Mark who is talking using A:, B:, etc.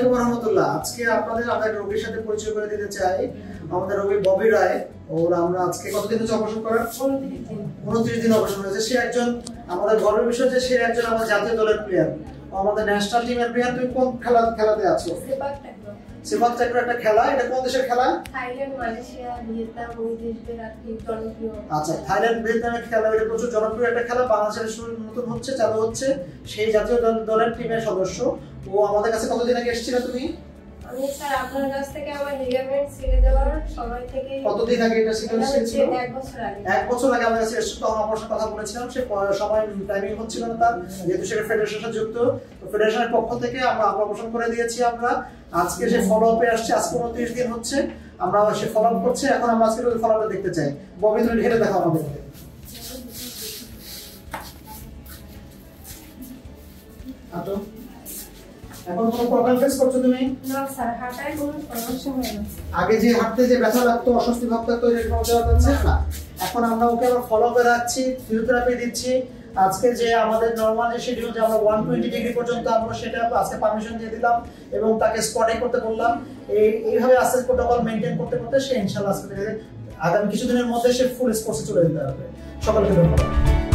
A: আলাইকুম ওয়া রাহমাতুল্লাহ। আজকে আপনাদের আমরা রোগীর সাথে পরিচয় করে দিতে চাই। আমাদের রোগী ববি রায়। ওর আমরা আজকে কতদিন হচ্ছে অপারেশন করার? 29 দিন অপারেশন হয়েছে। সে একজন আমাদের গর্বের বিষয় যে সে একজন আমাদের জাতীয় দলের প্লেয়ার। আমাদের ন্যাশনাল টিমের প্লেয়ার। তুমি কোন খেলাতে আছো? সেপাক টাকরা একটা খেলা। এটা কোন দেশের খেলা?
B: থাইল্যান্ড, মালয়েশিয়া, ভিয়েতনাম ওই দেশগুলোর আর কি জনপ্রিয়।
A: আচ্ছা, থাইল্যান্ড ভিয়েতনামের খেলা এটা প্রচুর জনপ্রিয় একটা খেলা। বাংলাদেশের নতুন হচ্ছে, চালু হচ্ছে। সেই জাতীয় দলের টিমের সদস্য। ও আমাদের কাছে কতদিন আগে এসেছিল তুমি?
B: আমি স্যার আপনার কাছ থেকে আমার লিগামেন্ট ছিঁড়ে যাওয়ার সময় থেকে
A: কতদিন আগে এটা ছিল?
B: 1 বছর আগে।
A: 1 বছর আগে আমাদের কাছে এসেছিল। তখন অপারেশন কথা বলেছিলাম। সে সময় টাইমিং হচ্ছিল না তার, যেহেতু সে ফেডারেশনের সাথে যুক্ত। তো ফেডারেশনের পক্ষ থেকে আমরা অপারেশন করে দিয়েছি। আমরা আজকে সে ফলো আপে আসছে। আজকে 29 দিন হচ্ছে আমরা সে ফলো আপ করছে। এখন আমরা আজকে ফলো আপটা দেখতে চাই। ববি তুমি হেঁটে দেখাও আমাদেরকে। আতো এখন কোনো প্রবলেম ফেস করছো তুমি?
B: না স্যার, হাঁটায় কোনো সমস্যা হয় না।
A: আগে যে হাঁটতে যে ব্যথা লাগতো, অস্বস্তি ভাব থাকতো, এটা কোনো দেওয়া যাচ্ছে না। এখন আমরা ওকে আবার ফলো করে রাখছি, ফিজিওথেরাপি দিচ্ছি। আজকে যে আমাদের নরমাল যে শিডিউল যে আমরা 120 ডিগ্রি পর্যন্ত আমরা সেটা আজকে পারমিশন দিয়ে দিলাম এবং তাকে স্কোয়াটিং করতে বললাম। এইভাবে আস্তে আস্তে প্রোটোকল মেইনটেইন করতে করতে সে ইনশাআল্লাহ আজকে আগামী কিছুদিনের মধ্যে সে ফুল স্পোর্টসে চলে যেতে হবে। সকলকে ধন্যবাদ।